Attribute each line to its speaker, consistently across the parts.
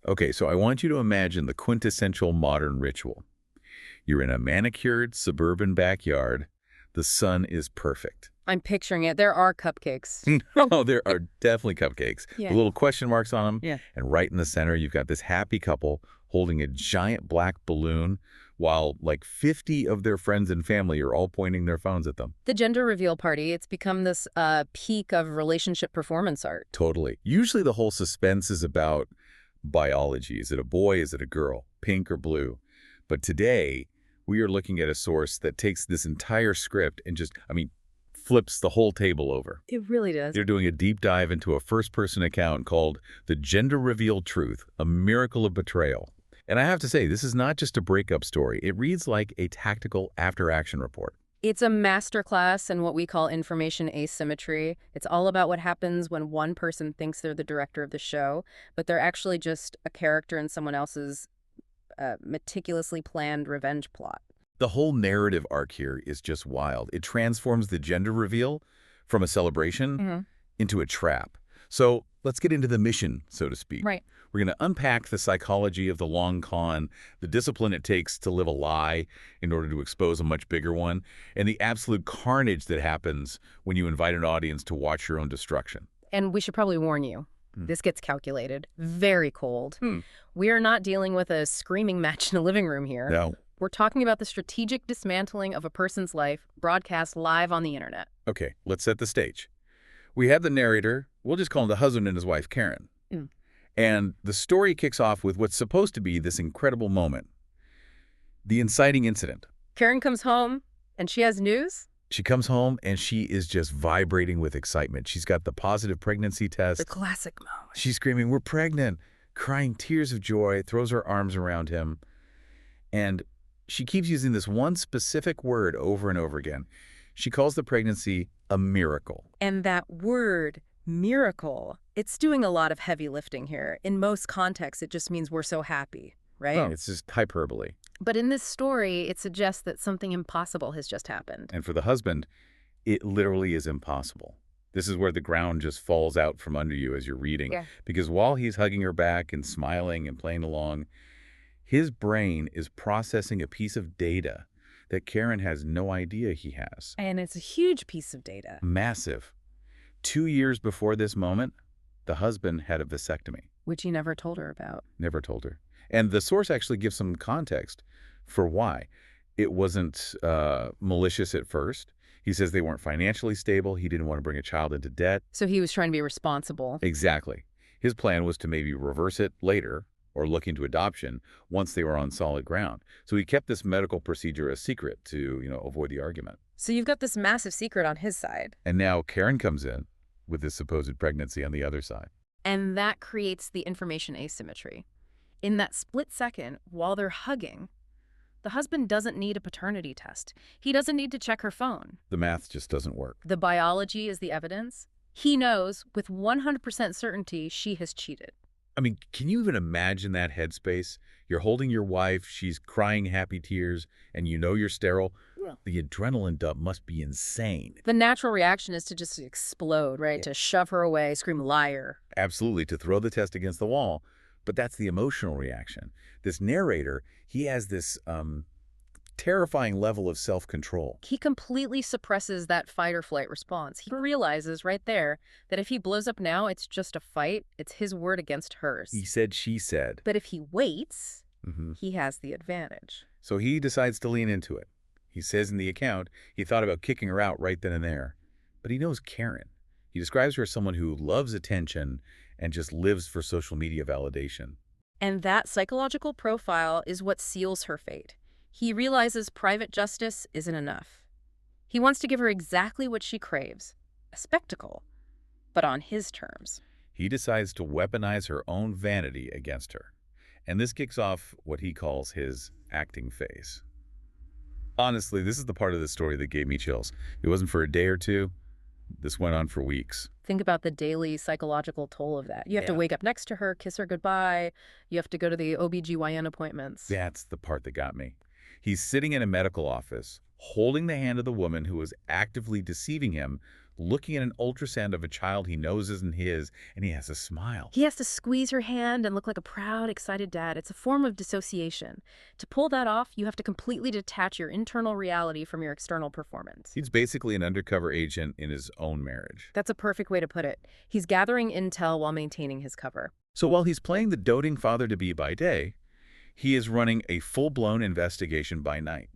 Speaker 1: Okay, so I want you to imagine the quintessential modern ritual. You're in a manicured suburban backyard. The sun is perfect.
Speaker 2: I'm picturing it. There are cupcakes.
Speaker 1: Oh, there are definitely cupcakes with
Speaker 2: Yeah.
Speaker 1: little question marks on them.
Speaker 2: Yeah.
Speaker 1: And right in the center, you've got this happy couple holding a giant black balloon while like 50 of their friends and family are all pointing their phones at them.
Speaker 2: The gender reveal party, it's become this peak of relationship performance art.
Speaker 1: Totally. Usually the whole suspense is about biology. Is it a boy? Is it a girl? Pink or blue? But today, we are looking at a source that takes this entire script and just, flips the whole table over.
Speaker 2: It really does.
Speaker 1: They're doing a deep dive into a first-person account called The Gender Reveal Truth, A Miracle of Betrayal. And I have to say, this is not just a breakup story. It reads like a tactical after-action report.
Speaker 2: It's a masterclass in what we call information asymmetry. It's all about what happens when one person thinks they're the director of the show, but they're actually just a character in someone else's meticulously planned revenge plot.
Speaker 1: The whole narrative arc here is just wild. It transforms the gender reveal from a celebration into a trap. So let's get into the mission, so to speak.
Speaker 2: Right.
Speaker 1: We're going to unpack the psychology of the long con, the discipline it takes to live a lie in order to expose a much bigger one, and the absolute carnage that happens when you invite an audience to watch your own destruction.
Speaker 2: And we should probably warn you, this gets calculated, very cold. We are not dealing with a screaming match in a living room here.
Speaker 1: No.
Speaker 2: We're talking about the strategic dismantling of a person's life broadcast live on the internet.
Speaker 1: Okay, let's set the stage. We have the narrator, we'll just call him the husband and his wife, Karen. And the story kicks off with what's supposed to be this incredible moment, the inciting incident.
Speaker 2: Karen comes home, and she has news?
Speaker 1: She comes home, and she is just vibrating with excitement. She's got the positive pregnancy test.
Speaker 2: The classic moment.
Speaker 1: She's screaming, "We're pregnant," crying tears of joy, throws her arms around him. And she keeps using this one specific word over and over again. She calls the pregnancy a miracle.
Speaker 2: And that word, miracle, it's doing a lot of heavy lifting here. In most contexts, it just means we're so happy, right?
Speaker 1: Oh, it's just hyperbole.
Speaker 2: But in this story, it suggests that something impossible has just happened.
Speaker 1: And for the husband, it literally is impossible. This is where the ground just falls out from under you as you're reading. Because while he's hugging her back and smiling and playing along, his brain is processing a piece of data that Karen has no idea he has.
Speaker 2: And it's a huge piece of data.
Speaker 1: Massive. 2 years before this moment, the husband had a vasectomy.
Speaker 2: Which he never told her about.
Speaker 1: Never told her. And the source actually gives some context for why. It wasn't malicious at first. He says they weren't financially stable. He didn't want to bring a child into debt.
Speaker 2: So he was trying to be responsible.
Speaker 1: Exactly. His plan was to maybe reverse it later or look into adoption once they were on solid ground. So he kept this medical procedure a secret to, avoid the argument.
Speaker 2: So you've got this massive secret on his side.
Speaker 1: And now Karen comes in with this supposed pregnancy on the other side.
Speaker 2: And that creates the information asymmetry. In that split second, while they're hugging, the husband doesn't need a paternity test. He doesn't need to check her phone.
Speaker 1: The math just doesn't work.
Speaker 2: The biology is the evidence. He knows with 100% certainty she has cheated.
Speaker 1: Can you even imagine that headspace? You're holding your wife, she's crying happy tears, and you know you're sterile. The adrenaline dump must be insane.
Speaker 2: The natural reaction is to just explode, right? To shove her away, scream liar.
Speaker 1: Absolutely, to throw the test against the wall. But that's the emotional reaction. This narrator, he has this terrifying level of self-control.
Speaker 2: He completely suppresses that fight or flight response. He realizes right there that if he blows up now, it's just a fight. It's his word against hers.
Speaker 1: He said, she said.
Speaker 2: But if he waits, he has the advantage.
Speaker 1: So he decides to lean into it. He says in the account he thought about kicking her out right then and there. But he knows Karen. He describes her as someone who loves attention and just lives for social media validation.
Speaker 2: And that psychological profile is what seals her fate. He realizes private justice isn't enough. He wants to give her exactly what she craves, a spectacle, but on his terms.
Speaker 1: He decides to weaponize her own vanity against her. And this kicks off what he calls his acting phase. Honestly, this is the part of the story that gave me chills. It wasn't for a day or two. This went on for weeks.
Speaker 2: Think about the daily psychological toll of that. You have to wake up next to her, kiss her goodbye. You have to go to the OBGYN appointments.
Speaker 1: That's the part that got me. He's sitting in a medical office, holding the hand of the woman who was actively deceiving him looking at an ultrasound of a child he knows isn't his, and he has a smile.
Speaker 2: He has to squeeze her hand and look like a proud, excited dad. It's a form of dissociation. To pull that off, you have to completely detach your internal reality from your external performance.
Speaker 1: He's basically an undercover agent in his own marriage.
Speaker 2: That's a perfect way to put it. He's gathering intel while maintaining his cover.
Speaker 1: So while he's playing the doting father-to-be by day, he is running a full-blown investigation by night.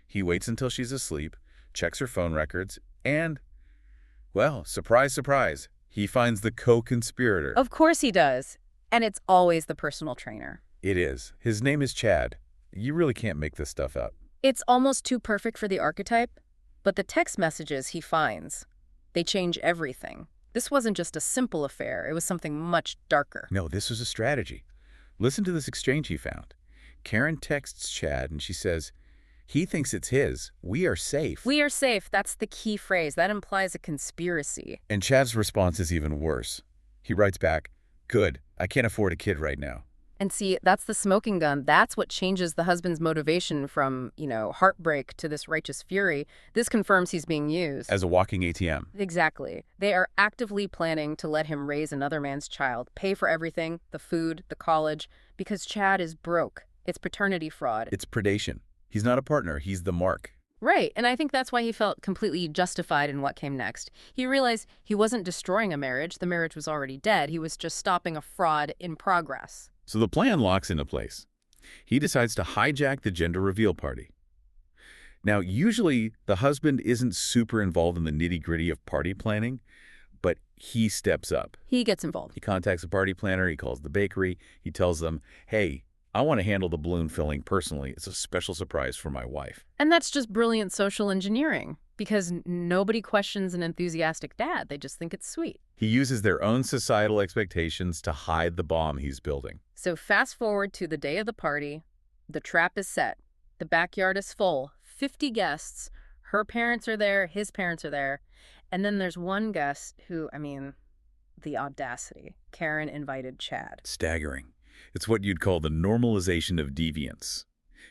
Speaker 1: He waits until she's asleep, checks her phone records, and, well, surprise, surprise, he finds the co-conspirator.
Speaker 2: Of course he does. And it's always the personal trainer.
Speaker 1: It is. His name is Chad. You really can't make this stuff up.
Speaker 2: It's almost too perfect for the archetype, but the text messages he finds, they change everything. This wasn't just a simple affair. It was something much darker.
Speaker 1: No, this was a strategy. Listen to this exchange he found. Karen texts Chad, and she says, he thinks it's his. We are safe.
Speaker 2: We are safe. That's the key phrase. That implies a conspiracy.
Speaker 1: And Chad's response is even worse. He writes back, good. I can't afford a kid right now.
Speaker 2: And see, that's the smoking gun. That's what changes the husband's motivation from, heartbreak to this righteous fury. This confirms he's being used.
Speaker 1: As a walking ATM.
Speaker 2: Exactly. They are actively planning to let him raise another man's child, pay for everything, the food, the college, because Chad is broke. It's paternity fraud.
Speaker 1: It's predation. He's not a partner. He's the mark.
Speaker 2: Right, and I think that's why he felt completely justified in what came next. He realized he wasn't destroying a marriage. The marriage was already dead. He was just stopping a fraud in progress.
Speaker 1: So the plan locks into place. He decides to hijack the gender reveal party. Now, usually the husband isn't super involved in the nitty-gritty of party planning, but he steps up.
Speaker 2: He gets involved.
Speaker 1: He contacts a party planner. He calls the bakery. He tells them, hey, I want to handle the balloon filling personally. It's a special surprise for my wife.
Speaker 2: And that's just brilliant social engineering, because nobody questions an enthusiastic dad. They just think it's sweet.
Speaker 1: He uses their own societal expectations to hide the bomb he's building.
Speaker 2: So fast forward to the day of the party. The trap is set. The backyard is full. 50 guests. Her parents are there. His parents are there. And then there's one guest who, the audacity. Karen invited Chad.
Speaker 1: Staggering. It's what you'd call the normalization of deviance.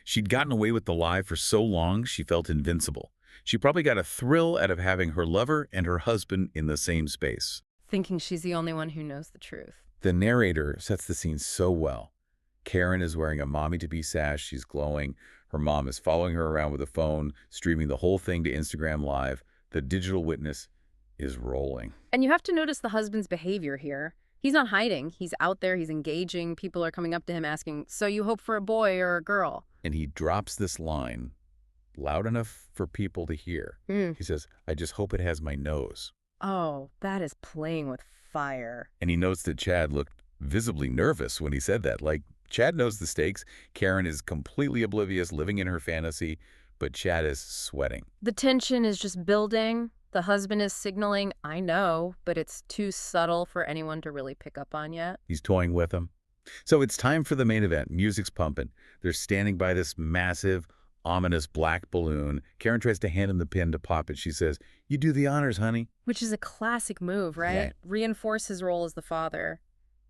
Speaker 1: She'd gotten away with the lie for so long, she felt invincible. She probably got a thrill out of having her lover and her husband in the same space.
Speaker 2: Thinking she's the only one who knows the truth.
Speaker 1: The narrator sets the scene so well. Karen is wearing a mommy-to-be sash. She's glowing. Her mom is following her around with a phone, streaming the whole thing to Instagram Live. The digital witness is rolling.
Speaker 2: And you have to notice the husband's behavior here. He's not hiding. He's out there. He's engaging. People are coming up to him asking, so you hope for a boy or a girl?
Speaker 1: And he drops this line loud enough for people to hear. He says, I just hope it has my nose.
Speaker 2: Oh, that is playing with fire.
Speaker 1: And he notes that Chad looked visibly nervous when he said that. Like, Chad knows the stakes. Karen is completely oblivious, living in her fantasy, but Chad is sweating.
Speaker 2: The tension is just building. The husband is signaling, I know, but it's too subtle for anyone to really pick up on yet.
Speaker 1: He's toying with him. So it's time for the main event. Music's pumping. They're standing by this massive, ominous black balloon. Karen tries to hand him the pin to pop it. She says, you do the honors, honey.
Speaker 2: Which is a classic move, right?
Speaker 1: Yeah.
Speaker 2: Reinforce his role as the father.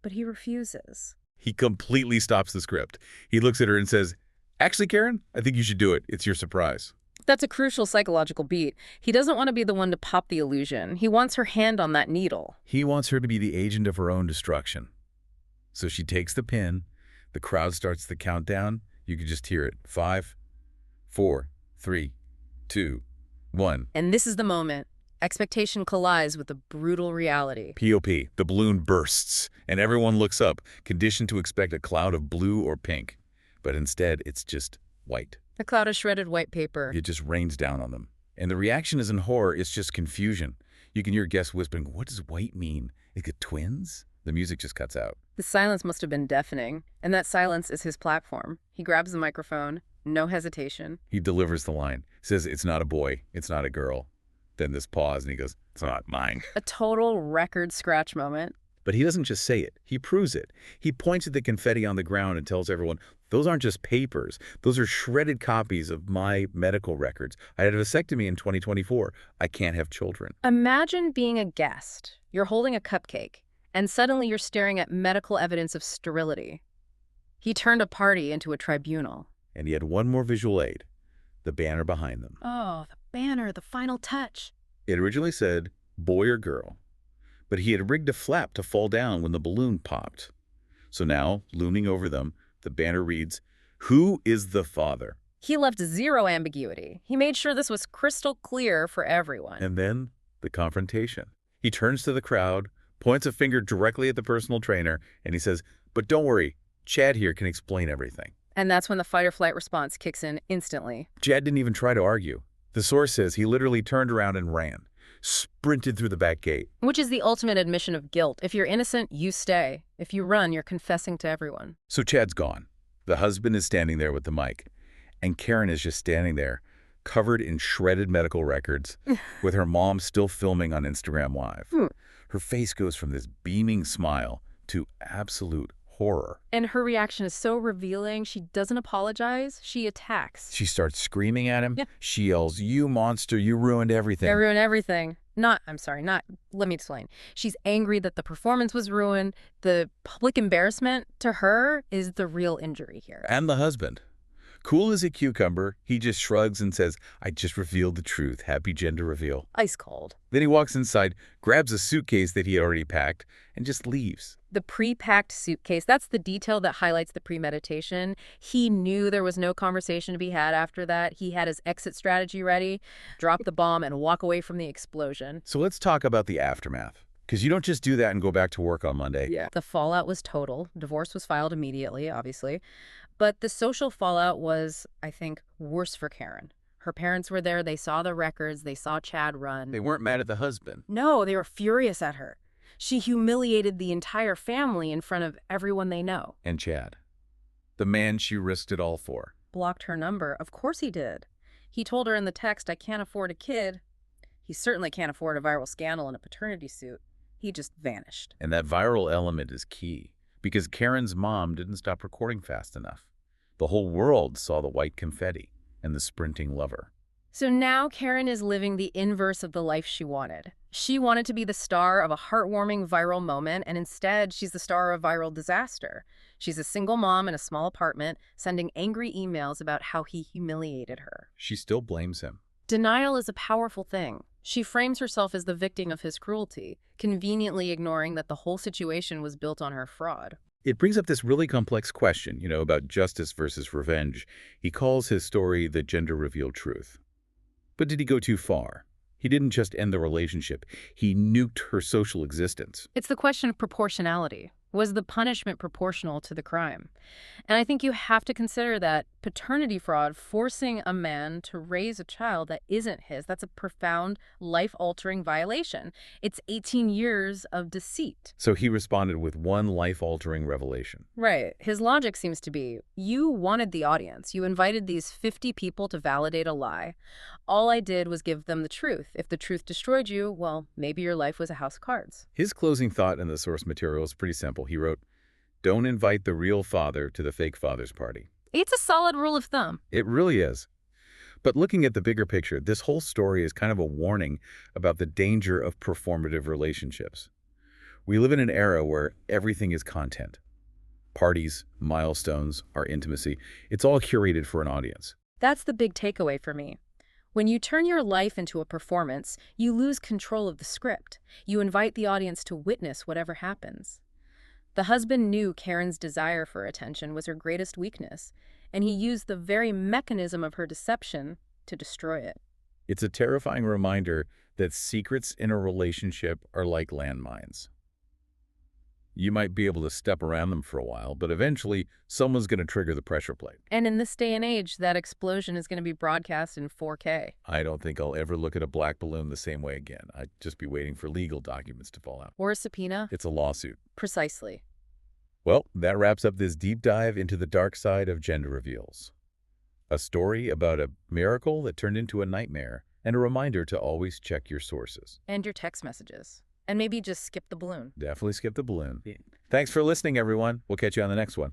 Speaker 2: But he refuses.
Speaker 1: He completely stops the script. He looks at her and says, actually, Karen, I think you should do it. It's your surprise.
Speaker 2: That's a crucial psychological beat. He doesn't want to be the one to pop the illusion. He wants her hand on that needle.
Speaker 1: He wants her to be the agent of her own destruction. So she takes the pin. The crowd starts the countdown. You can just hear it. 5, 4, 3, 2, 1.
Speaker 2: And this is the moment. Expectation collides with the brutal reality.
Speaker 1: POP. The balloon bursts, and everyone looks up, conditioned to expect a cloud of blue or pink. But instead, it's just white.
Speaker 2: A cloud of shredded white paper.
Speaker 1: It just rains down on them. And the reaction isn't horror, it's just confusion. You can hear guests whispering, what does white mean? Like twins? The music just cuts out.
Speaker 2: The silence must have been deafening, and that silence is his platform. He grabs the microphone, no hesitation.
Speaker 1: He delivers the line. Says, it's not a boy, it's not a girl. Then this pause, and he goes, it's not mine.
Speaker 2: A total record scratch moment.
Speaker 1: But he doesn't just say it, he proves it. He points at the confetti on the ground and tells everyone, those aren't just papers. Those are shredded copies of my medical records. I had a vasectomy in 2024. I can't have children.
Speaker 2: Imagine being a guest. You're holding a cupcake, and suddenly you're staring at medical evidence of sterility. He turned a party into a tribunal.
Speaker 1: And he had one more visual aid, the banner behind them.
Speaker 2: Oh, the banner, the final touch.
Speaker 1: It originally said, boy or girl. But he had rigged a flap to fall down when the balloon popped. So now, looming over them, the banner reads, "Who is the father?"
Speaker 2: He left zero ambiguity. He made sure this was crystal clear for everyone.
Speaker 1: And then the confrontation. He turns to the crowd, points a finger directly at the personal trainer, and he says, "But don't worry, Chad here can explain everything."
Speaker 2: And that's when the fight-or-flight response kicks in instantly.
Speaker 1: Chad didn't even try to argue. The source says he literally turned around and ran, sprinted through the back gate.
Speaker 2: Which is the ultimate admission of guilt. If you're innocent, you stay. If you run, you're confessing to everyone.
Speaker 1: So Chad's gone. The husband is standing there with the mic, and Karen is just standing there, covered in shredded medical records, with her mom still filming on Instagram Live. Her face goes from this beaming smile to absolute horror.
Speaker 2: And her reaction is so revealing. She doesn't apologize. She attacks.
Speaker 1: She starts screaming at him. Yeah. She yells, "You monster, you ruined everything."
Speaker 2: I ruined everything. Let me explain. She's angry that the performance was ruined. The public embarrassment to her is the real injury here.
Speaker 1: And the husband. Cool as a cucumber, he just shrugs and says, "I just revealed the truth. Happy gender reveal."
Speaker 2: Ice cold.
Speaker 1: Then he walks inside, grabs a suitcase that he had already packed, and just leaves.
Speaker 2: The pre-packed suitcase, that's the detail that highlights the premeditation. He knew there was no conversation to be had after that. He had his exit strategy ready, drop the bomb, and walk away from the explosion.
Speaker 1: So let's talk about the aftermath. Because you don't just do that and go back to work on Monday.
Speaker 2: Yeah. The fallout was total. Divorce was filed immediately, obviously. But the social fallout was, I think, worse for Karen. Her parents were there. They saw the records. They saw Chad run.
Speaker 1: They weren't mad at the husband.
Speaker 2: No, they were furious at her. She humiliated the entire family in front of everyone they know.
Speaker 1: And Chad, the man she risked it all for.
Speaker 2: Blocked her number. Of course he did. He told her in the text, "I can't afford a kid." He certainly can't afford a viral scandal in a paternity suit. He just vanished.
Speaker 1: And that viral element is key, because Karen's mom didn't stop recording fast enough. The whole world saw the white confetti and the sprinting lover.
Speaker 2: So now Karen is living the inverse of the life she wanted. She wanted to be the star of a heartwarming viral moment, and instead she's the star of a viral disaster. She's a single mom in a small apartment, sending angry emails about how he humiliated her.
Speaker 1: She still blames him.
Speaker 2: Denial is a powerful thing. She frames herself as the victim of his cruelty, conveniently ignoring that the whole situation was built on her fraud.
Speaker 1: It brings up this really complex question, about justice versus revenge. He calls his story the gender reveal truth. But did he go too far? He didn't just end the relationship. He nuked her social existence.
Speaker 2: It's the question of proportionality. Was the punishment proportional to the crime? And I think you have to consider that paternity fraud, forcing a man to raise a child that isn't his, that's a profound, life-altering violation. It's 18 years of deceit.
Speaker 1: So he responded with one life-altering revelation.
Speaker 2: Right. His logic seems to be, you wanted the audience. You invited these 50 people to validate a lie. All I did was give them the truth. If the truth destroyed you, well, maybe your life was a house of cards.
Speaker 1: His closing thought in the source material is pretty simple. He wrote, "Don't invite the real father to the fake father's party."
Speaker 2: It's a solid rule of thumb.
Speaker 1: It really is. But looking at the bigger picture, this whole story is kind of a warning about the danger of performative relationships. We live in an era where everything is content. Parties, milestones, our intimacy, it's all curated for an audience.
Speaker 2: That's the big takeaway for me. When you turn your life into a performance, you lose control of the script. You invite the audience to witness whatever happens. The husband knew Karen's desire for attention was her greatest weakness, and he used the very mechanism of her deception to destroy it.
Speaker 1: It's a terrifying reminder that secrets in a relationship are like landmines. You might be able to step around them for a while, but eventually someone's going to trigger the pressure plate.
Speaker 2: And in this day and age, that explosion is going to be broadcast in 4K.
Speaker 1: I don't think I'll ever look at a black balloon the same way again. I'd just be waiting for legal documents to fall out.
Speaker 2: Or a subpoena.
Speaker 1: It's a lawsuit.
Speaker 2: Precisely.
Speaker 1: Well, that wraps up this deep dive into the dark side of gender reveals. A story about a miracle that turned into a nightmare, and a reminder to always check your sources.
Speaker 2: And your text messages. And maybe just skip the balloon.
Speaker 1: Definitely skip the balloon. Thanks for listening, everyone. We'll catch you on the next one.